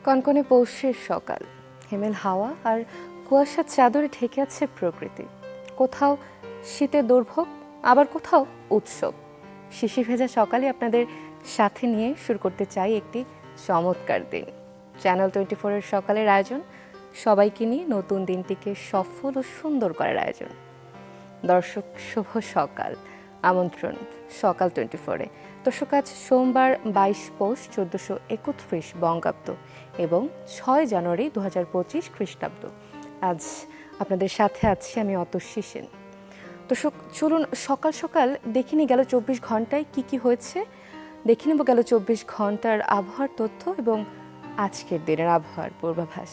কনকনে পৌষের সকাল, হিমেল হাওয়া আর কুয়াশার চাদরে ঢেকে আছে প্রকৃতি। কোথাও শীতের দুর্ভোগ, আবার কোথাও উৎসব। শিশির ভেজা সকালে আপনাদের সাথে নিয়ে শুরু করতে চাই একটি চমৎকার দিন। চ্যানেল 24-এর সকালের আয়োজন, সবাইকে নিয়ে নতুন দিনটিকে সফল ও সুন্দর করার আয়োজন। দর্শক, শুভ সকাল, আমন্ত্রণ সকাল 24-এ। দর্শক, আজ সোমবার 22 পৌষ 1431 বঙ্গাব্দ এবং 6 জানুয়ারি 2025 খ্রিস্টাব্দ। আজ আপনাদের সাথে আছি আমি অতসী সেন। দর্শক, চলুন সকাল সকাল দেখিনি গেল 24 ঘন্টায় কি হয়েছে। দেখে নেব গেল 24 ঘন্টার আবহাওয়ার তথ্য এবং আজকের দিনের আবহাওয়ার পূর্বাভাস।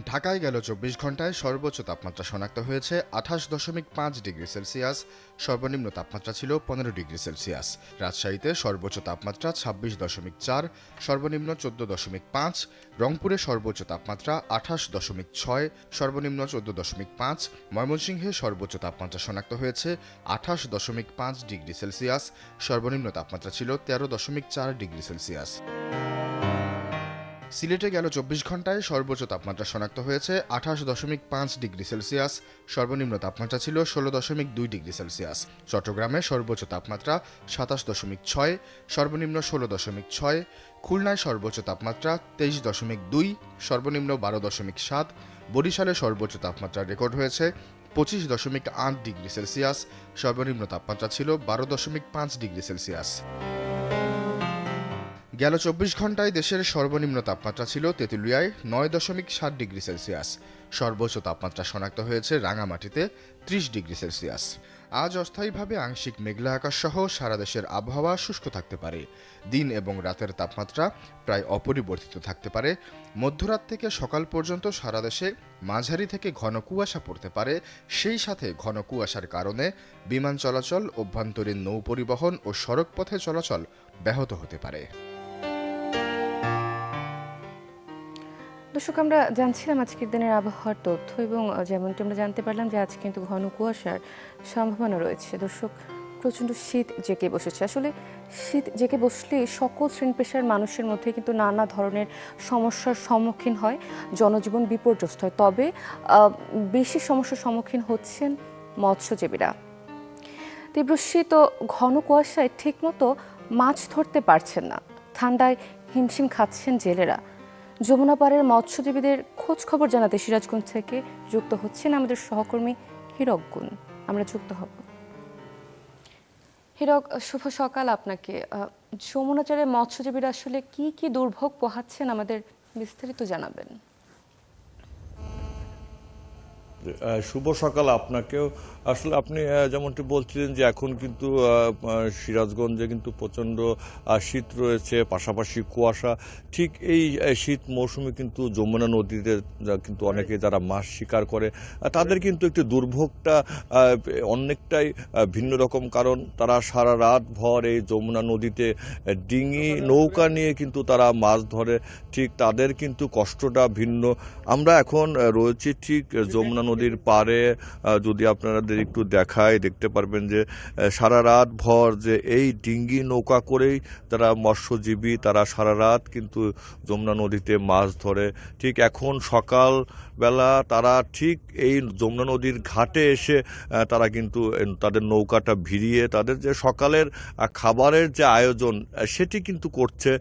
ঢাকায় গেল 24 ঘন্টায় সর্বোচ্চ তাপমাত্রা শনাক্ত হয়েছে 28.5 ডিগ্রি সেলসিয়াস, সর্বনিম্ন তাপমাত্রা ছিল 15 ডিগ্রি সেলসিয়াস। রাজশাহীতে সর্বোচ্চ তাপমাত্রা 26.4, সর্বনিম্ন 14.5। রংপুরে সর্বোচ্চ তাপমাত্রা 28.6, সর্বনিম্ন 14.5। ময়মনসিংহে সর্বোচ্চ তাপমাত্রা শনাক্ত হয়েছে 28.5 ডিগ্রি সেলসিয়াস, সর্বনিম্ন তাপমাত্রা ছিল 13.4 ডিগ্রি সেলসিয়াস। সিলেটে গেল 24 ঘন্টায় সর্বোচ্চ তাপমাত্রা শনাক্ত হয়েছে 28.5 ডিগ্রি সেলসিয়াস, সর্বনিম্ন তাপমাত্রা ছিল 16.2 ডিগ্রি সেলসিয়াস। চট্টগ্রামে সর্বোচ্চ তাপমাত্রা 27.6, সর্বনিম্ন 16.6। খুলনায় সর্বোচ্চ তাপমাত্রা 23.2, সর্বনিম্ন 12.7। বরিশালে সর্বোচ্চ তাপমাত্রা রেকর্ড হয়েছে 25.8 ডিগ্রি সেলসিয়াস, সর্বনিম্ন তাপমাত্রা ছিল 12.5 ডিগ্রি সেলসিয়াস। গেল 24 ঘন্টায় দেশের সর্বনিম্ন তাপমাত্রা ছিল তেঁতুলিয়ায় 9.7 ডিগ্রি সেলসিয়াস, সর্বোচ্চ তাপমাত্রা শনাক্ত হয়েছে রাঙামাটিতে 30 ডিগ্রি সেলসিয়াস। আজ অস্থায়ীভাবে আংশিক মেঘলা আকাশ সহ সারা দেশের আবহাওয়া শুষ্ক থাকতে পারে। দিন এবং রাতের তাপমাত্রা প্রায় অপরিবর্তিত থাকতে পারে। মধ্যরাত থেকে সকাল পর্যন্ত সারা দেশে মাঝারি থেকে ঘন কুয়াশা পড়তে পারে। সেই সাথে ঘন কুয়াশার কারণে বিমান চলাচল, অভ্যন্তরীণ নৌ পরিবহন ও সড়কপথে চলাচল ব্যাহত হতে পারে। দর্শক, আমরা জানছিলাম আজকের দিনের আবহাওয়ার তথ্য এবং যেমনটি আমরা জানতে পারলাম যে আজ কিন্তু ঘন কুয়াশার সম্ভাবনা রয়েছে। দর্শক, প্রচণ্ড শীত জেঁকে বসেছে। আসলে শীত জেঁকে বসলে সকল শ্রেণী পেশার মানুষের মধ্যে কিন্তু নানা ধরনের সমস্যার সম্মুখীন হয়, জনজীবন বিপর্যস্ত হয়। তবে বেশি সমস্যার সম্মুখীন হচ্ছেন মৎস্যজীবীরা। তীব্র শীত ও ঘন কুয়াশায় ঠিকমতো মাছ ধরতে পারছেন না, ঠান্ডায় হিমশিম খাচ্ছেন জেলেরা। যমুনা পাড়ের মৎস্যজীবীদের খোঁজ খবর জানাতে সিরাজগঞ্জ থেকে যুক্ত হচ্ছেন আমাদের সহকর্মী হীরক গুণ। আমরা যুক্ত হব। হীরক, শুভ সকাল আপনাকে। যমুনাচারের মৎস্যজীবীরা আসলে কি দুর্ভোগ পোহাচ্ছেন আমাদের বিস্তারিত জানাবেন। শুভ সকাল আপনাকেও। আসলে আপনি যেমনটি বলছিলেন যে এখন কিন্তু সিরাজগঞ্জে কিন্তু প্রচণ্ড শীত রয়েছে, পাশাপাশি কুয়াশা। ঠিক এই শীত মৌসুমে কিন্তু যমুনা নদীতে কিন্তু অনেকে যারা মাছ শিকার করে তাদের কিন্তু একটি দুর্ভোগটা অনেকটাই ভিন্ন রকম। কারণ তারা সারা রাত ভর এই যমুনা নদীতে ডিঙি নৌকা নিয়ে কিন্তু তারা মাছ ধরে। ঠিক তাদের কিন্তু কষ্টটা ভিন্ন। আমরা এখন রয়েছি ঠিক যমুনা নদীর পাড়ে। যদি আপনাদের একটু দেখায় দেখতে পারবেন যে সারা রাত ভর যে এই ডিঙ্গি নৌকা করেই যারা মৎস্যজীবী তারা সারা রাত কিন্তু যমুনা নদীতে মাছ ধরে। ঠিক এখন সকাল বেলা তারা ঠিক এই যমুনা নদীর ঘাটে এসে তারা কিন্তু তাদের নৌকাটা ভিড়িয়ে তাদের যে সকালের খাবারের যে আয়োজন সেটি কিন্তু করছে।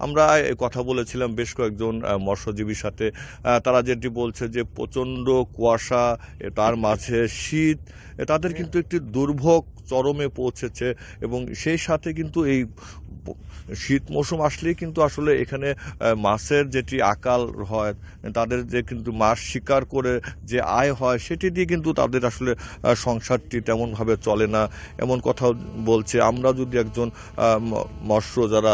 আমরা কথা বলেছিলাম বেশ কয়েকজন মৎস্যজীবীর সাথে। তারা যেটি বলছে যে প্রচণ্ড কুয়াশা, তার মাঝে শীত, তাদের কিন্তু একটি দুর্ভোগ চরমে পৌঁছেছে। এবং সেই সাথে কিন্তু এই শীত মৌসুম আসলেই কিন্তু আসলে এখানে মাছের যেটি আকাল হয়, তাদের যে কিন্তু মাছ শিকার করে যে আয় হয় সেটি দিয়ে কিন্তু তাদের আসলে সংসারটি তেমনভাবে চলে না, এমন কথাও বলছে। আমরা যদি একজন মৎস্য যারা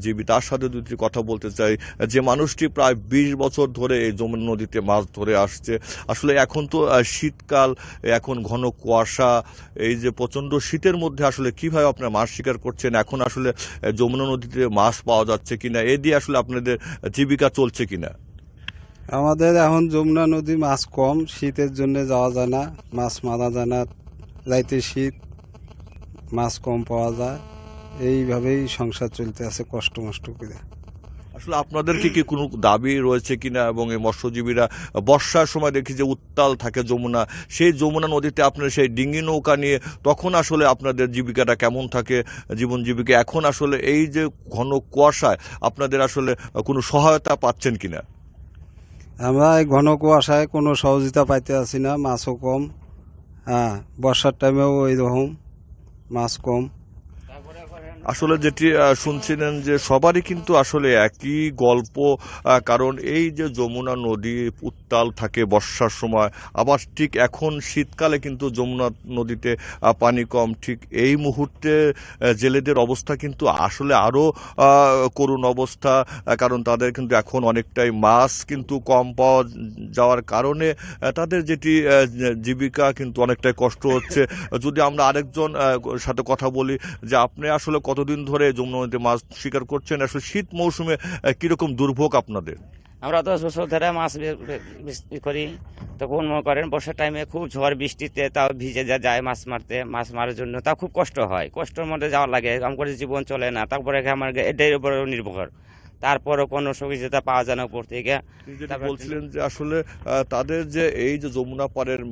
জীবী তার সাথে যদি কথা বলতে চাই, যে মানুষটি প্রায় 20 বছর ধরে এই যমুনা নদীতে মাছ ধরে আসছে। আসলে এখন তো শীতকাল, এখন ঘন কুয়াশা, এই যে প্রচণ্ড শীতের মধ্যে আসলে কিভাবে আপনারা মাছ শিকার করছেন, এখন আসলে যমুনা নদীতে মাছ পাওয়া যাচ্ছে কিনা, এ দিয়ে আসলে আপনাদের জীবিকা চলছে কিনা? আমাদের এখন যমুনা নদী মাছ কম, শীতের জন্য যাওয়া যায় না, মাছ মারা যায় না। রাইতে শীত, মাছ কম পাওয়া যায়, এইভাবেই সংসার চলতে আছে কষ্ট মষ্ট করে। আসলে আপনাদের কি কোনো দাবি রয়েছে কিনা, এবং এই মৎস্যজীবীরা বর্ষার সময় দেখি যে উত্তাল থাকে যমুনা, সেই যমুনা নদীতে আপনার সেই ডিঙ্গি নৌকা নিয়ে তখন আসলে আপনাদের জীবিকাটা কেমন থাকে, জীবন জীবিকা, এখন আসলে এই যে ঘন কুয়াশায় আপনাদের আসলে কোনো সহায়তা পাচ্ছেন কিনা? আমরা এই ঘন কুয়াশায় কোনো সহযোগিতা পাইতে আছি না, মাছও কম। হ্যাঁ, বর্ষার টাইমেও ওই রকম মাছ কম। আসলে যেটি শুনছিলেন যে সবারই কিন্তু আসলে একই গল্প, কারণ এই যে যমুনা নদী উত্তাল থাকে বর্ষার সময়, আবার ঠিক এখন শীতকালে কিন্তু যমুনা নদীতে পানি কম। ঠিক এই মুহূর্তে জেলেদের অবস্থা কিন্তু আসলে আরও করুণ অবস্থা, কারণ তাদের কিন্তু এখন অনেকটাই মাছ কিন্তু কম পাওয়া যাওয়ার কারণে তাদের যেটি জীবিকা কিন্তু অনেকটাই কষ্ট হচ্ছে। যদি আমরা আরেকজন সাথে কথা বলি যে আপনি আসলে কতদিন ধরে যমুনা নদীতে মাছ শিকার করছেন, আসলে শীত মৌসুমে কিরকম দুর্ভোগ আপনাদের? আমরা 10 বছর ধরে মাছ বিক্রি করি। তখন মনে করেন বর্ষার টাইমে খুব ঝড় বৃষ্টিতে তাও ভিজে যায় মাছ মারতে, মাছ মারার জন্য তাও খুব কষ্ট হয়, কষ্টের মধ্যে যাওয়া লাগে, আমার জীবন চলে না। তারপরে আমার এটার উপর নির্ভর, তারপরও কোনো সহযোগিতা পাওয়া যায় না উপর থেকে। যেটা বলছিলেন যে আসলে তাদের যে এই যে যমুনা পাড়ের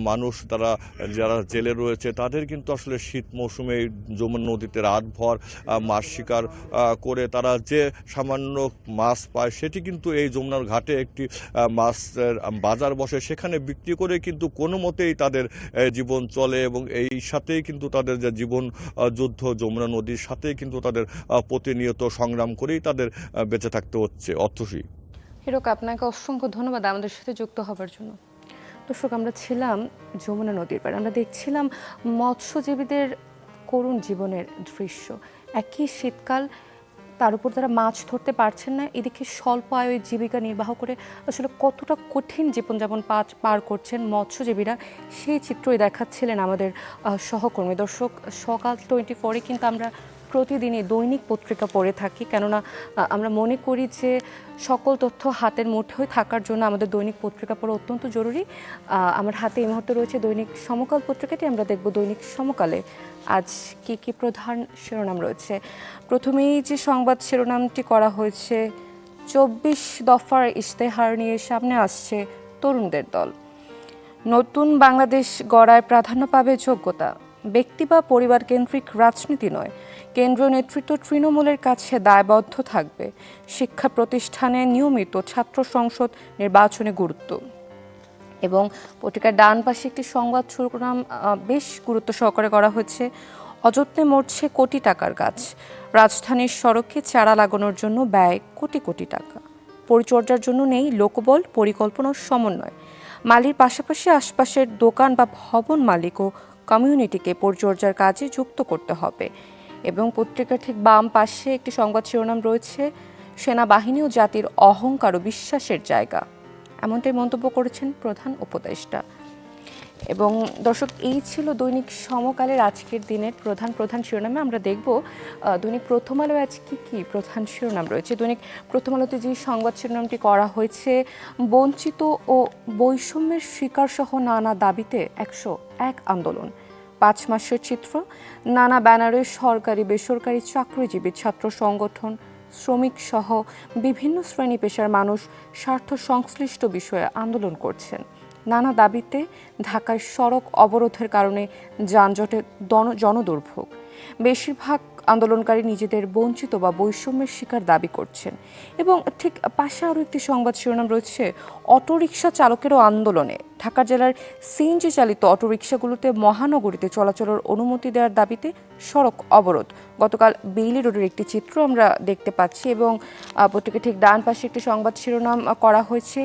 মানুষ, তারা যারা জেলে রয়েছে, তাদের কিন্তু আসলে শীত মৌসুমে এই যমুনা নদীতে রাতভর মাছ শিকার করে তারা যে সামান্য মাছ পায়, সেটি কিন্তু এই যমুনার ঘাটে একটি মাছের বাজার বসে, সেখানে বিক্রি করে কিন্তু কোনো মতেই তাদের জীবন চলে, এবং এই সাথেই কিন্তু তাদের যে জীবন যুদ্ধ যমুনা নদীর সাথেই কিন্তু তাদের প্রতিনিয়ত সংগ্রাম করেই তাদের বেঁচে থাকতে হচ্ছে। অর্থসী হিরক, আপনাকে অসংখ্য ধন্যবাদ আমাদের সাথে যুক্ত হবার জন্য। দর্শক, আমরা ছিলাম যমুনা নদীর পাড়ে, আমরা দেখছিলাম মৎস্যজীবীদের করুণ জীবনের দৃশ্য। একই শীতকাল, তার উপর তারা মাছ ধরতে পারছেন না, এদিকে স্বল্প আয়ের জীবিকা নির্বাহ করে আসলে কতটা কঠিন জীবনযাপন পার করছেন মৎস্যজীবীরা, সেই চিত্রই দেখাচ্ছিলেন আমাদের সহকর্মী। দর্শক, সকাল 24-এ কিন্তু আমরা প্রতিদিনই দৈনিক পত্রিকা পড়ে থাকি, কেননা আমরা মনে করি যে সকল তথ্য হাতের মুঠোয় থাকার জন্য আমাদের দৈনিক পত্রিকা পড়া অত্যন্ত জরুরি। আমার হাতে এই মুহূর্তে রয়েছে দৈনিক সমকাল পত্রিকাটি, আমরা দেখব দৈনিক সমকালে আজ কি কি প্রধান শিরোনাম রয়েছে। প্রথমেই যে সংবাদ শিরোনামটি করা হয়েছে, 24 দফার ইশতেহার নিয়ে সামনে আসছে তরুণদের দল। নতুন বাংলাদেশ গড়ায় প্রাধান্য পাবে যোগ্যতা, ব্যক্তি বা পরিবার কেন্দ্রিক রাজনীতি নয়, কেন্দ্রীয় নেতৃত্ব তৃণমূলের কাছে দায়বদ্ধ থাকবে, শিক্ষা প্রতিষ্ঠানে নিয়মিত ছাত্র সংসদ নির্বাচনে গুরুত্ব। এবং পত্রিকার ডান পাশে একটি সংবাদ শিরোনাম বেশ গুরুত্ব সহকারে করা হয়েছে, অযত্নে মরছে কোটি টাকার গাছ, রাজধানীর সড়কে চারা লাগানোর জন্য ব্যয় কোটি কোটি টাকা, পরিচর্যার জন্য নেই লোকবল, পরিকল্পনার সমন্বয়, মালির পাশাপাশি আশপাশের দোকান বা ভবন মালিক ও কমিউনিটিকে পরিচর্যার কাজে যুক্ত করতে হবে। এবং পত্রিকার ঠিক বাম পাশে একটি সংবাদ শিরোনাম রয়েছে, সেনাবাহিনী ও জাতির অহংকার ও বিশ্বাসের জায়গা, এমনটাই মন্তব্য করেছেন প্রধান উপদেষ্টা। এবং দর্শক, এই ছিল দৈনিক সমকালের আজকের দিনের প্রধান শিরোনামে। আমরা দেখব দৈনিক প্রথম আলো আজ কি কি প্রধান শিরোনাম রয়েছে। দৈনিক প্রথম আলোতে যে সংবাদ শিরোনামটি করা হয়েছে, বঞ্চিত ও বৈষম্যের শিকার সহ নানা দাবিতে 101 আন্দোলন, 5 মাসের চিত্র, নানা ব্যানারে সরকারি বেসরকারি চাকরিজীবী, ছাত্র সংগঠন, শ্রমিক সহ বিভিন্ন শ্রেণী পেশার মানুষ স্বার্থ সংশ্লিষ্ট বিষয়ে আন্দোলন করছেন। নানা দাবিতে ঢাকায় সড়ক অবরোধের কারণে যানজটে জনদুর্ভোগ। বেশিরভাগ আন্দোলনকারী নিজেদের বঞ্চিত বা বৈষম্যের শিকার দাবি করছেন। এবং ঠিক পাশে আরও একটি সংবাদ শিরোনাম রয়েছে, অটোরিকশা চালকেরও আন্দোলনে, ঢাকা জেলার সিএনজি চালিত অটোরিকশাগুলোতে মহানগরীতে চলাচলের অনুমতি দেওয়ার দাবিতে সড়ক অবরোধ। গতকাল বেইলি রোডের একটি চিত্র আমরা দেখতে পাচ্ছি। এবং পত্রিকা ঠিক ডান পাশে একটি সংবাদ শিরোনাম করা হয়েছে,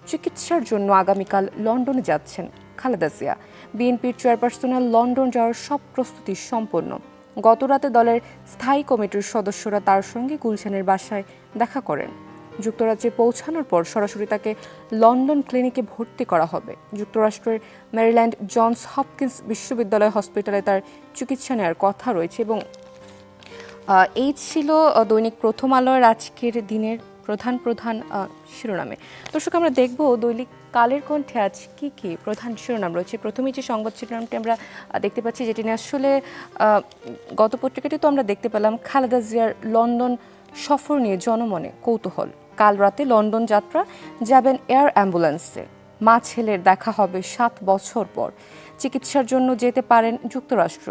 চিকিৎসার জন্য আগামীকাল লন্ডনে যাচ্ছেন খালেদা জিয়া, বিএনপির চেয়ারপারসনের লন্ডন যাওয়ার সব প্রস্তুতি সম্পন্ন। গতরাতে দলের স্থায়ী কমিটির সদস্যরা তার সঙ্গে গুলশানের বাসায় দেখা করেন। যুক্তরাজ্যে পৌঁছানোর পর সরাসরি তাকে লন্ডন ক্লিনিকে ভর্তি করা হবে। যুক্তরাষ্ট্রের মেরিল্যান্ড জনস হপকিন্স বিশ্ববিদ্যালয় হসপিটালে তার চিকিৎসা নেওয়ার কথা রয়েছে। এবং এই ছিল দৈনিক প্রথম আলোর আজকের দিনের প্রধান প্রধান শিরোনামে। দর্শক, আমরা দেখব দৈনিক কালের কণ্ঠে আজ কি কি প্রধান শিরোনাম রয়েছে। প্রথমেই যে সংবাদ শিরোনামটি আমরা দেখতে পাচ্ছি, যেটি নিয়ে আসলে গত পত্রিকাটি তো আমরা দেখতে পেলাম খালেদা জিয়ার লন্ডন সফর নিয়ে জনমনে কৌতূহল। কাল রাতে লন্ডন যাত্রা, যাবেন এয়ার অ্যাম্বুলেন্সে। মা ছেলের দেখা হবে 7 বছর পর। চিকিৎসার জন্য যেতে পারেন যুক্তরাষ্ট্র।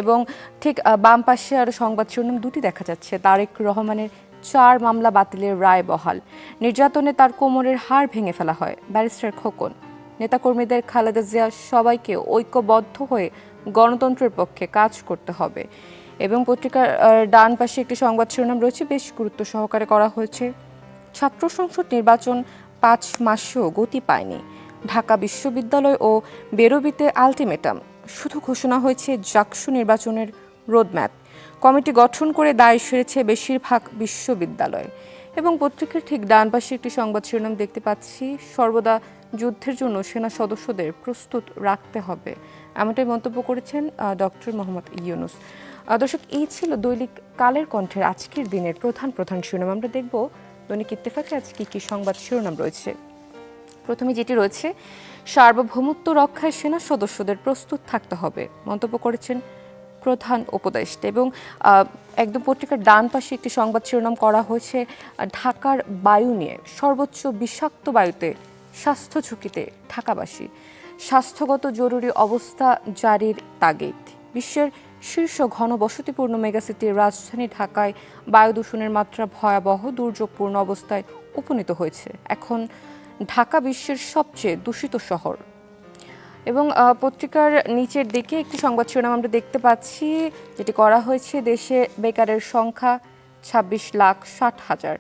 এবং ঠিক বাম পাশে আরও সংবাদ শিরোনাম দুটি দেখা যাচ্ছে। তারেক রহমানের 4 মামলা বাতিলের রায় বহাল। নির্যাতনে তার কোমরের হাড় ভেঙে ফেলা হয়, ব্যারিস্টার খোকন। নেতাকর্মীদের খালেদা জিয়া সবাইকে ঐক্যবদ্ধ হয়ে গণতন্ত্রের পক্ষে কাজ করতে হবে। এবং পত্রিকার ডান পাশে একটি সংবাদ শিরোনাম রয়েছে, বেশ গুরুত্ব সহকারে করা হয়েছে। ছাত্র সংসদ নির্বাচন 5 মাসেও গতি পায়নি। ঢাকা বিশ্ববিদ্যালয় ও বেরোবিতে আলটিমেটাম। শুধু ঘোষণা হয়েছে জাকসু নির্বাচনের রোডম্যাপ। কমিটি গঠন করে দায় সেরেছে বেশিরভাগ বিশ্ববিদ্যালয়। এবং পত্রিকার ঠিক ডান পাশে একটি সংবাদ শিরোনাম দেখতে পাচ্ছি, সর্বদা যুদ্ধের জন্য সেনা সদস্যদের প্রস্তুত রাখতে হবে, এমনটাই মন্তব্য করেছেন ডক্টর মোহাম্মদ ইউনূস। দর্শক, এই ছিল দৈনিক কালের কণ্ঠের আজকের দিনের প্রধান প্রধান শিরোনাম। আমরা দেখব দৈনিক ইত্তেফাকে আজ কি কি সংবাদ শিরোনাম রয়েছে। প্রথমে যেটি রয়েছে, সার্বভৌমত্ব রক্ষায় সেনা সদস্যদের প্রস্তুত থাকতে হবে, মন্তব্য করেছেন প্রধান উপদেষ্টা। এবং একদম পত্রিকার ডান পাশে একটি সংবাদ শিরোনাম করা হয়েছে ঢাকার বায়ু নিয়ে। সর্বোচ্চ বিষাক্ত বায়ুতে স্বাস্থ্য ঝুঁকিতে ঢাকাবাসী। স্বাস্থ্যগত জরুরি অবস্থা জারির তাগিদ। বিশ্বের শীর্ষ ঘনবসতিপূর্ণ মেগাসিটির রাজধানী ঢাকায় বায়ু দূষণের মাত্রা ভয়াবহ, দুর্যোগপূর্ণ অবস্থায় উপনীত হয়েছে। এখন ঢাকা বিশ্বের সবচেয়ে দূষিত শহর। এবং পত্রিকার নিচের দিকে একটি সংবাদ শিরোনাম আমরা দেখতে পাচ্ছি, যেটি করা হয়েছে দেশে বেকারের সংখ্যা 26,60,000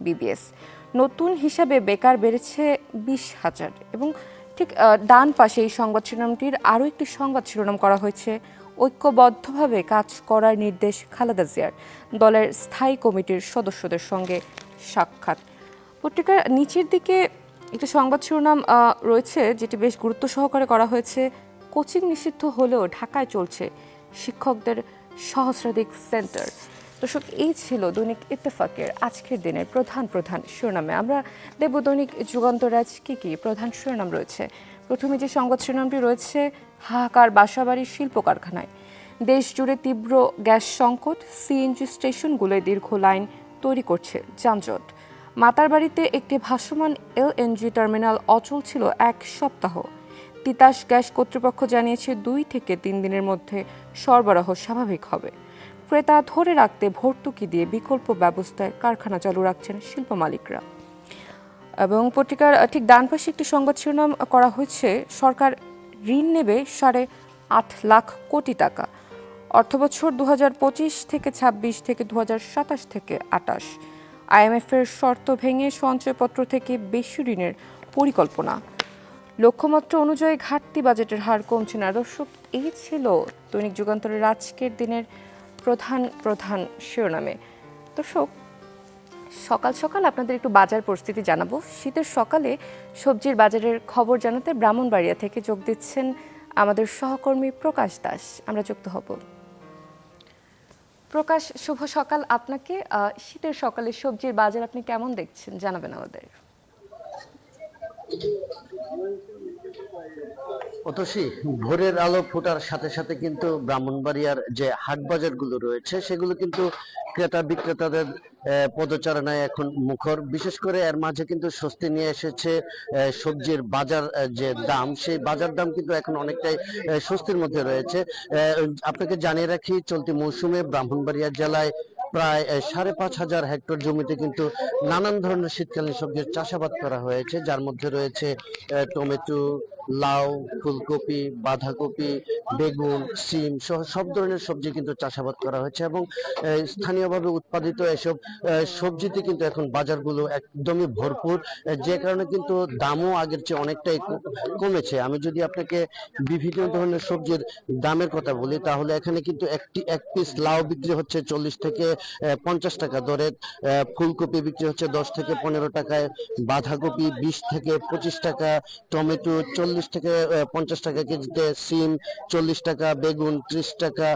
বিবিএস। নতুন হিসাবে বেকার বেড়েছে 20,000। এবং ঠিক ডান পাশে এই সংবাদ শিরোনামটির আরও একটি সংবাদ শিরোনাম করা হয়েছে, ঐক্যবদ্ধভাবে কাজ করার নির্দেশ খালেদা জিয়ার। দলের স্থায়ী কমিটির সদস্যদের সঙ্গে সাক্ষাৎ। পত্রিকার নিচের দিকে একটি সংবাদ শিরোনাম রয়েছে, যেটি বেশ গুরুত্ব সহকারে করা হয়েছে, কোচিং নিষিদ্ধ হলেও ঢাকায় চলছে শিক্ষকদের সহস্রাধিক সেন্টার। দর্শক, এই ছিল দৈনিক ইত্তেফাকের আজকের দিনের প্রধান প্রধান শিরোনামে। আমরা দেখব দৈনিক যুগান্তর আজ কি কি প্রধান শিরোনাম রয়েছে। প্রথমে যে সংবাদ শিরোনামটি রয়েছে, হাহাকার বাসাবাড়ির শিল্প কারখানায়। দেশ জুড়ে তীব্র গ্যাস সংকট, সিএনজি স্টেশনগুলোয় দীর্ঘ লাইন তৈরি করছে যানজট। মাতারবাড়িতে একটি ভাসমান এলএনজি টার্মিনাল অচল ছিল 1 সপ্তাহ। তিতাস গ্যাস কর্তৃপক্ষ জানিয়েছে 2 থেকে 3 দিনের মধ্যে সরবরাহ স্বাভাবিক হবে। ক্রেতা ধরে রাখতে ভর্তুকি দিয়ে বিকল্প ব্যবস্থায় কারখানা চালু রাখছেন শিল্প মালিকরা। এবং পত্রিকার ঠিক ডান পাশে একটি সংবাদ শিরোনাম করা হয়েছে, সরকার ঋণ নেবে 8.5 লাখ কোটি টাকা। অর্থবছর 2025 থেকে 26 থেকে 2027 থেকে 28। আইএমএফের শর্ত ভেঙে সঞ্চয়পত্র থেকে বেশি ঋণের পরিকল্পনা। লক্ষ্যমাত্রা অনুযায়ী ঘাটতি বাজেটের হার কমছে না। দর্শক, এই ছিল দৈনিক যুগান্তরের আজকের দিনের প্রধান প্রধান শিরোনামে। দর্শক, সকাল সকাল আপনাদের একটু বাজার পরিস্থিতি জানাবো। শীতের সকালে সবজির বাজারের খবর জানাতে ব্রাহ্মণবাড়িয়া থেকে যোগ দিচ্ছেন আমাদের সহকর্মী প্রকাশ দাস। আমরা যুক্ত হব। প্রকাশ, শুভ সকাল আপনাকে। শীতের সকালে সবজির বাজার আপনি কেমন দেখছেন, জানাবেন আমাদের। অতসী, ভোরের আলো ফোটার সাথে সাথে কিন্তু ব্রাহ্মণবাড়িয়ার যে হাট বাজারগুলো রয়েছে সেগুলো কিন্তু ক্রেতা বিক্রেতাদের পদচারণায় এখন মুখর। বিশেষ করে এর মাঝে কিন্তু স্বস্তি নিয়ে এসেছে সবজির বাজার যে দাম, সেই বাজার দাম কিন্তু এখন অনেকটাই স্বস্তির মধ্যে রয়েছে। আপনাকে জানিয়ে রাখি, চলতি মৌসুমে ব্রাহ্মণবাড়িয়া জেলায় প্রায় 5,500 হেক্টর জমিতে কিন্তু নানান ধরনের শীতকালীন সবজির চাষাবাদ করা হয়েছে, যার মধ্যে রয়েছে টমেটো, লাউ, ফুলকপি, বাঁধাকপি, বেগুন, সিম সহ সব ধরনের সবজি কিন্তু চাষাবাদ করা হয়েছে। এবং স্থানীয়ভাবে উৎপাদিত এসব সবজিতে কিন্তু এখন বাজারগুলো একদমই ভরপুর, যে কারণে কিন্তু দামও আগের চেয়ে অনেকটাই কমেছে। আমি যদি আপনাকে বিভিন্ন ধরনের সবজির দামের কথা বলি, তাহলে এখানে কিন্তু এক পিস লাউ বিক্রি হচ্ছে 40 থেকে 50 টাকা দরে, ফুলকপি বিক্রি হচ্ছে 10 থেকে 15 টাকায়, বাঁধাকপি 20 থেকে 25 টাকা, টমেটো 40 থেকে 50 টাকা কেজিতে, সিম 40 টাকা, বেগুন 30 টাকা,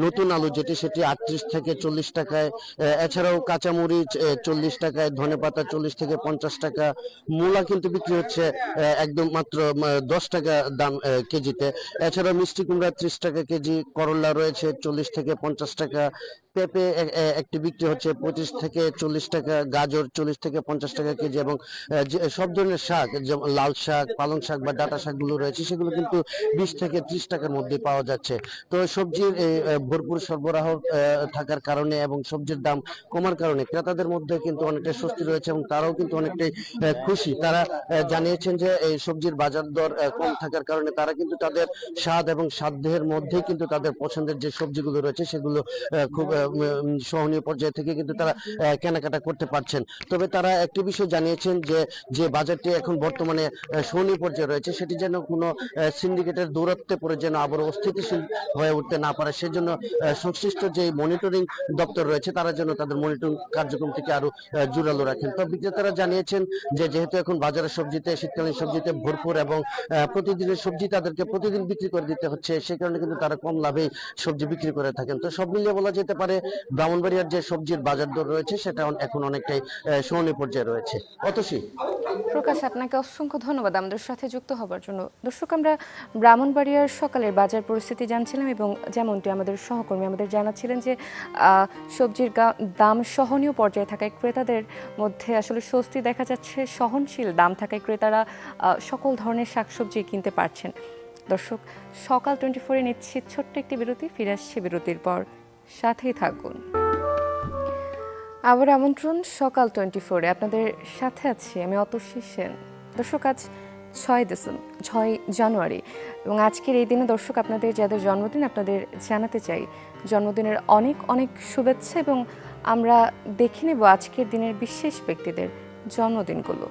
নতুন আলু যেটি সেটি 38 থেকে 40 টাকায়, এছাড়াও কাঁচামরিচ 40 টাকায়, ধনেপাতা 40 থেকে 50 টাকা, মূলা কিন্তু বিক্রি হচ্ছে একদম মাত্র 10 টাকা দাম কেজিতে। এছাড়া মিষ্টি কুমড়া 30 টাকা কেজি, করলা রয়েছে 40 থেকে 50 টাকা, পেঁপে একটি বিক্রি হচ্ছে 25 থেকে 40 টাকা, গাজর 40 থেকে 50 টাকা কেজি, এবং সব ধরনের শাক যেমন লাল শাক, পালং শাক বা ডাঁটা শাকগুলো রয়েছে সেগুলো কিন্তু 20 থেকে 30 টাকার মধ্যে পাওয়া যাচ্ছে। তো সবজির ভরপুর সরবরাহ থাকার কারণে এবং সবজির দাম কমার কারণে ক্রেতাদের মধ্যে কিন্তু অনেকটা স্বস্তি রয়েছে এবং তারাও কিন্তু অনেকটাই খুশি। তারা জানিয়েছেন যে এই সবজির বাজার দর কম থাকার কারণে তারা কিন্তু তাদের স্বাদ এবং সাধ্যের মধ্যেই কিন্তু তাদের পছন্দের যে সবজিগুলো রয়েছে সেগুলো খুব সহনীয় পর্যায়ে থেকে কিন্তু তারা কেনাকাটা করতে পারছেন। তবে তারা একটি বিষয় জানিয়েছেন যে যে বাজারটি এখন বর্তমানে সহনীয় পর্যায়ে রয়েছে সেটি যেন কোনো সিন্ডিকেটের দৌরাত্মে পড়ে যেন আবার অস্থিতিশীল হয়ে উঠতে না পারে, সেজন্য সংশ্লিষ্ট যে মনিটরিং দপ্তর রয়েছে তারা যেন তাদের মনিটরিং কার্যক্রম থেকে আরো জোরালো রাখেন। তো বিক্রেতারা জানিয়েছেন যে যেহেতু এখন বাজারের সবজিতে, শীতকালীন সবজিতে ভরপুর এবং প্রতিদিনের সবজি তাদেরকে প্রতিদিন বিক্রি করে দিতে হচ্ছে, সে কারণে কিন্তু তারা কম লাভে সবজি বিক্রি করে থাকেন। তো সব মিলিয়ে বলা যেতে পারে ব্রাহ্মণবাড়িয়ার যে সবজির বাজার দর রয়েছে সেটা এখন অনেকটাই সহনীয় পর্যায়ে রয়েছে। অতসী। প্রকাশ, আপনাকে অসংখ্য ধন্যবাদ আমাদের সাথে যুক্ত হবার জন্য। দর্শক, আমরা ব্রাহ্মণবাড়িয়ার সকালের বাজার পরিস্থিতি জানছিলাম এবং যেমনটি আমাদের সহকর্মী আমাদের জানাচ্ছিলেন যে সবজির দাম সহনীয় পর্যায়ে থাকায় ক্রেতাদের মধ্যে আসলে স্বস্তি দেখা যাচ্ছে, সহনশীল দাম থাকায় ক্রেতারা সকল ধরনের শাকসবজি কিনতে পারছেন। দর্শক, সকাল 24-এ নিচ্ছি ছোট্ট একটি বিরতি, ফিরে আসছে বিরতির পর, সাথেই থাকুন। আবার আমন্ত্রণ সকাল 24-এ, আপনাদের সাথে আছি আমি অতসী সেন। দর্শক, আজ 6 জানুয়ারি এবং আজকের এই দিনে দর্শক আপনাদের যাদের জন্মদিন আপনাদের জানাতে চাই জন্মদিনের অনেক অনেক শুভেচ্ছা, এবং আমরা দেখে নেব আজকের দিনের বিশেষ ব্যক্তিদের জন্মদিনগুলো।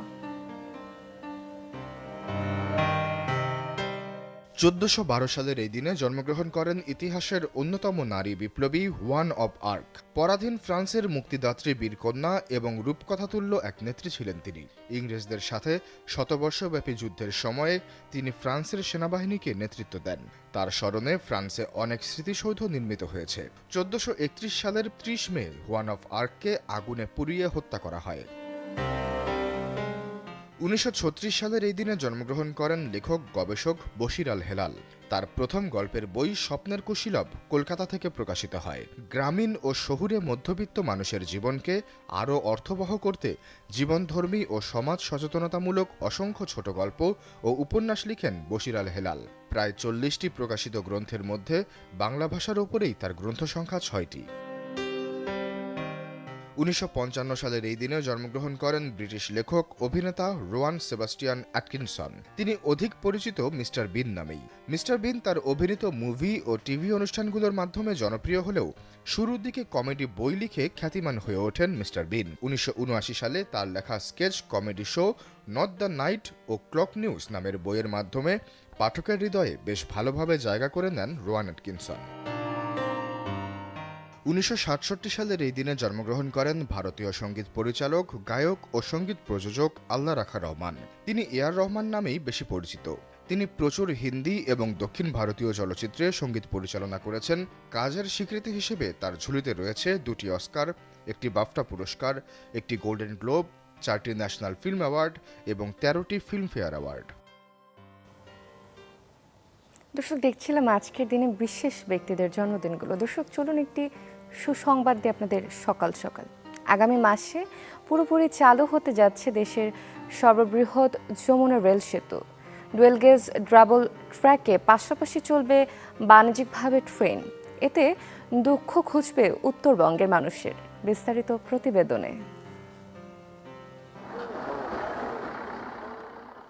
1412 সালের এই দিনে জন্মগ্রহণ করেন ইতিহাসের অন্যতম নারী বিপ্লবী ওয়ান অব আর্ক। পরাধীন ফ্রান্সের মুক্তিদাত্রী বীরকন্যা এবং রূপকথাতুল্য এক নেত্রী ছিলেন তিনি। ইংরেজদের সাথে শতবর্ষব্যাপী যুদ্ধের সময়ে তিনি ফ্রান্সের সেনাবাহিনীকে নেতৃত্ব দেন। তার স্মরণে ফ্রান্সে অনেক স্মৃতিসৌধ নির্মিত হয়েছে। 1431 সালের 30 মে ওয়ান অব আর্ককে আগুনে পুড়িয়ে হত্যা করা হয়। 1936 সালের এই দিনে জন্মগ্রহণ করেন লেখক গবেষক বশির আল হেলাল। তার প্রথম গল্পের বই স্বপ্নের কুশীলব কলকাতা থেকে প্রকাশিত হয়। গ্রামীণ ও শহুরে মধ্যবিত্ত মানুষের জীবনকে আরও অর্থবহ করতে জীবনধর্মী ও সমাজ সচেতনতামূলক অসংখ্য ছোট গল্প ও উপন্যাস লিখেন বশির আল হেলাল। প্রায় 40টি প্রকাশিত গ্রন্থের মধ্যে বাংলা ভাষার উপরেই তার গ্রন্থ সংখ্যা 6টি। 1955 সালের এই দিনে জন্মগ্রহণ করেন ব্রিটিশ লেখক অভিনেতা রোয়ান সেবাস্টিয়ান অ্যাটকিনসন। তিনি অধিক পরিচিত মিস্টার বিন নামেই। মিস্টার বিন তার অভিনীত মুভি ও টিভি অনুষ্ঠানগুলোর মাধ্যমে জনপ্রিয় হলেও শুরুর দিকে কমেডি বই লিখে খ্যাতিমান হয়ে ওঠেন মিস্টার বিন। 1979 সালে তার লেখা sketch comedy show not the night o'clock news নামের বইয়ের মাধ্যমে পাঠকের হৃদয়ে বেশ ভালোভাবে জায়গা করে নেন রোয়ান অ্যাটকিনসন। 1967 সালের এই দিনে জন্মগ্রহণ করেন ভারতীয় সঙ্গীত পরিচালক, গায়ক ও সঙ্গীত প্রযোজক আল্লাহ রাখা রহমান। তিনি এআর রহমান নামেই বেশি পরিচিত। তিনি প্রচুর হিন্দি এবং দক্ষিণ ভারতীয় চলচ্চিত্রে সঙ্গীত পরিচালনা করেছেন। কাজের স্বীকৃতি হিসেবে তার ঝুলিতে রয়েছে 2টি অস্কার, একটি বাফটা পুরস্কার, একটি গোল্ডেন গ্লোব, 4টি ন্যাশনাল ফিল্ম অ্যাওয়ার্ড এবং 13টি ফিল্মফেয়ার অ্যাওয়ার্ড। দর্শক, দেখছিলাম আজকের দিনে বিশেষ ব্যক্তিদের জন্মদিনগুলো। দর্শক, চলুন একটি সুসংবাদ দিয়ে আপনাদের সকাল সকাল। আগামী মাসে পুরোপুরি চালু হতে যাচ্ছে দেশের সর্ববৃহৎ যমুনা রেল সেতু। ডুয়েল গেজ ডাবল ট্র্যাকে পাশাপাশি চলবে বাণিজ্যিকভাবে ট্রেন। এতে দুঃখ খুঁজবে উত্তরবঙ্গের মানুষের। বিস্তারিত প্রতিবেদনে।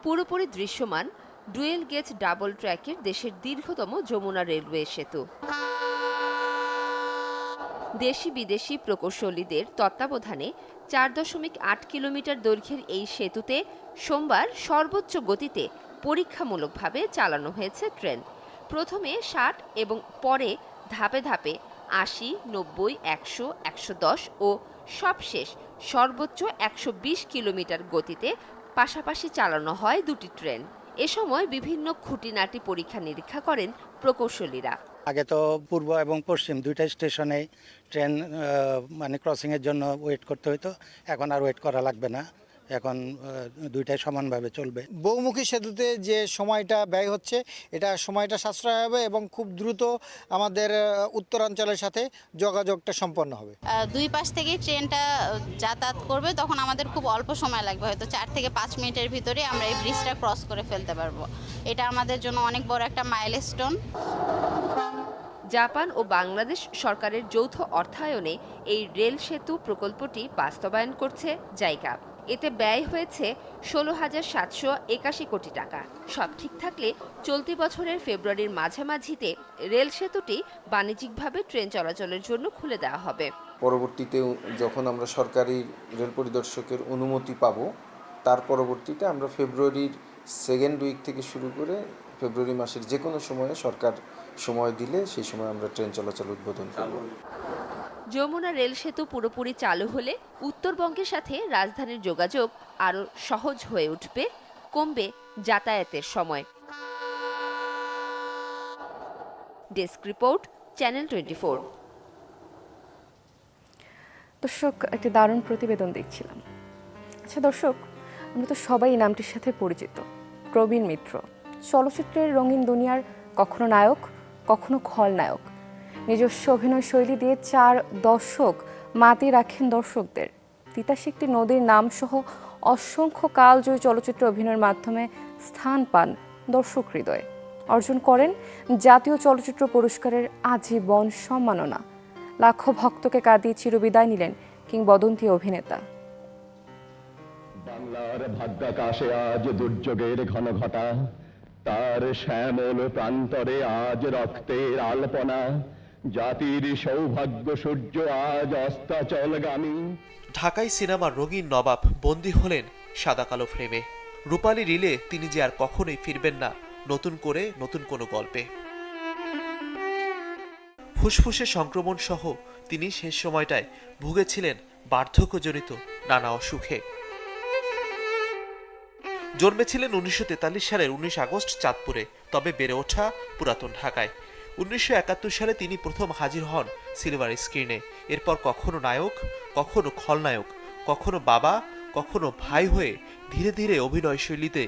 পুরোপুরি দৃশ্যমান ডুয়েল গেজ ডাবল ট্র্যাকের দেশের দীর্ঘতম যমুনা রেলওয়ে সেতু। দেশি বিদেশি প্রকৌশলীদের তত্ত্বাবধানে 4.8 কিলোমিটার দৈর্ঘ্যের এই সেতুতে সোমবার সর্বোচ্চ গতিতে পরীক্ষামূলকভাবে চালানো হয়েছে ট্রেন। প্রথমে 60 এবং পরে ধাপে ধাপে 80, 90, 100, 110 ও সবশেষ সর্বোচ্চ 120 কিলোমিটার গতিতে পাশাপাশি চালানো হয় দুটি ট্রেন। এ সময় বিভিন্ন খুঁটিনাটি পরীক্ষা নিরীক্ষা করেন প্রকৌশলীরা। আগে তো পূর্ব এবং পশ্চিম দুইটা স্টেশনে ট্রেন মানে ক্রসিংয়ের জন্য ওয়েট করতে হতো, এখন আর ওয়েট করা লাগবে না, এখন দুইটাই সমানভাবে চলবে। বহুমুখী সেতুতে যে সময়টা ব্যয় হচ্ছে এটা সময়টা সাশ্রয় হবে এবং খুব দ্রুত আমাদের উত্তরাঞ্চলের সাথে যোগাযোগটা সম্পন্ন হবে। দুই পাশ থেকে ট্রেনটা যাতায়াত করবে, তখন আমাদের খুব অল্প সময় লাগবে, হয়তো 4 থেকে 5 মিনিটের ভিতরে আমরা এই ব্রিজটা ক্রস করে ফেলতে পারবো। এটা আমাদের জন্য অনেক বড় একটা মাইলস্টোন। জাপান ও বাংলাদেশ সরকারের যৌথ অর্থায়নে এই রেল সেতু প্রকল্পটি বাস্তবায়ন করছে জাইকা। এতে ব্যয় হয়েছে 16,781 কোটি টাকা। সব ঠিক থাকলে চলতি বছরের ফেব্রুয়ারির মাঝামাঝিতে রেল সেতুটি বাণিজ্যিকভাবে ট্রেন চলাচলের জন্য খুলে দেওয়া হবে। পরবর্তীতে যখন আমরা সরকারি রেল পরিদর্শকের অনুমতি পাব, তার পরবর্তীতে আমরা ফেব্রুয়ারির সেকেন্ড উইক থেকে শুরু করে ফেব্রুয়ারি মাসের যে কোনো সময়ে সরকার সময় দিলে সেই সময় আমরা ট্রেন চলাচল উদ্বোধন করব। যমুনা রেল সেতু পুরোপুরি চালু হলে উত্তরবঙ্গের সাথে রাজধানীর যোগাযোগ আরও সহজ হয়ে উঠবে, কমবে যাতায়াতের সময়। Desk report, channel 24। দর্শক, একটি দারুণ প্রতিবেদন দেখছিলাম। আচ্ছা দর্শক, আমরা তো সবাই এই নামটির সাথে পরিচিত, প্রবীণ মিত্র। চলচ্চিত্রের রঙিন দুনিয়ার কখনো নায়ক, কখনো খলনায়ক। নিজস্ব অভিনয় শৈলী দিয়ে 4 দশক মাতিয়ে রাখেন দর্শকদের। তিতাস একটি নদীর নাম সহ অসংখ্য কালজয়ী চলচ্চিত্র অভিনয়ের মাধ্যমে স্থান পান দর্শক হৃদয়ে। অর্জন করেন জাতীয় চলচ্চিত্র পুরস্কারের আজীবন সম্মাননা। লাখো ভক্তকে কাঁদিয়ে চিরবিদায় নিলেন কিংবদন্তি অভিনেতা। বাংলার ভাগ্যাকাশে আজ দুর্যোগের ঘন ঘটা, তার শ্যামল প্রান্তরে আজ রক্তের আলপনা। জাতির সৌভাগ্য সূর্য আজ অস্তাচলগামী। ঢাকাই সিনেমার রঙিন নবাব বন্দী হলেন সাদা কালো ফ্রেমে। রূপালী রিলে তিনি যে আর কখনোই ফিরবেন না নতুন করে নতুন কোনো গল্পে। ফুসফুসে সংক্রমণ সহ তিনি শেষ সময়টায় ভুগেছিলেন বার্ধক্যজনিত নানা অসুখে। জন্মেছিলেন 1943 সালের 19 আগস্ট চাঁদপুরে, তবে বেড়ে ওঠা পুরাতন ঢাকায়। 1971 সালে তিনি প্রথম হাজির হন সিলভার স্ক্রিনে। এরপর কখনো নায়ক, কখনো খলনায়ক, কখনো বাবা, কখনো ভাই হয়ে ধীরে ধীরে অভিনয় শৈলীতে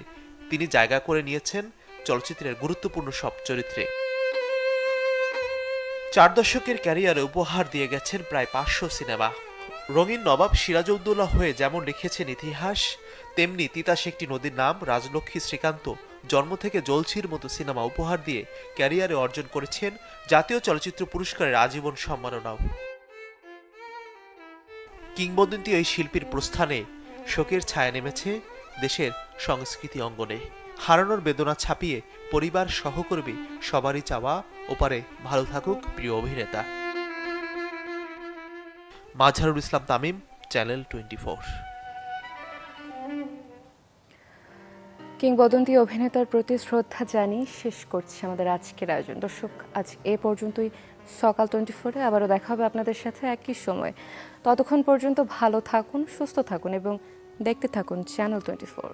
তিনি জায়গা করে নিয়েছেন চলচ্চিত্রের গুরুত্বপূর্ণ সব চরিত্রে। 4 দশকের ক্যারিয়ারে উপহার দিয়ে গেছেন প্রায় 500 সিনেমা। রঙিন নবাব সিরাজউদ্দৌলা হয়ে যেমন লিখেছেন ইতিহাস, তেমনি তিতাস একটি নদীর নাম, রাজলক্ষ্মী, শ্রীকান্ত, জন্ম থেকে জলছির মতো সিনেমা উপহার দিয়ে ক্যারিয়ারে অর্জন করেছেন জাতীয় চলচ্চিত্র পুরস্কারের আজীবন সম্মাননাও। কিংবদন্তি এই শিল্পীর প্রস্থানে শোকের ছায়া নেমেছে দেশের সংস্কৃতি অঙ্গনে। হারানোর বেদনা ছাপিয়ে পরিবার, সহকর্মী সবারই চাওয়া ওপারে ভালো থাকুক প্রিয় অভিনেতা। মাজহারুল ইসলাম তামিম, চ্যানেল 24। কিংবদন্তি অভিনেতার প্রতি শ্রদ্ধা জানিয়ে শেষ করছি আমাদের আজকের আয়োজন। দর্শক, আজ এ পর্যন্তই। সকাল 24-এ আবারও দেখা হবে আপনাদের সাথে একই সময়। ততক্ষণ পর্যন্ত ভালো থাকুন, সুস্থ থাকুন এবং দেখতে থাকুন চ্যানেল 24।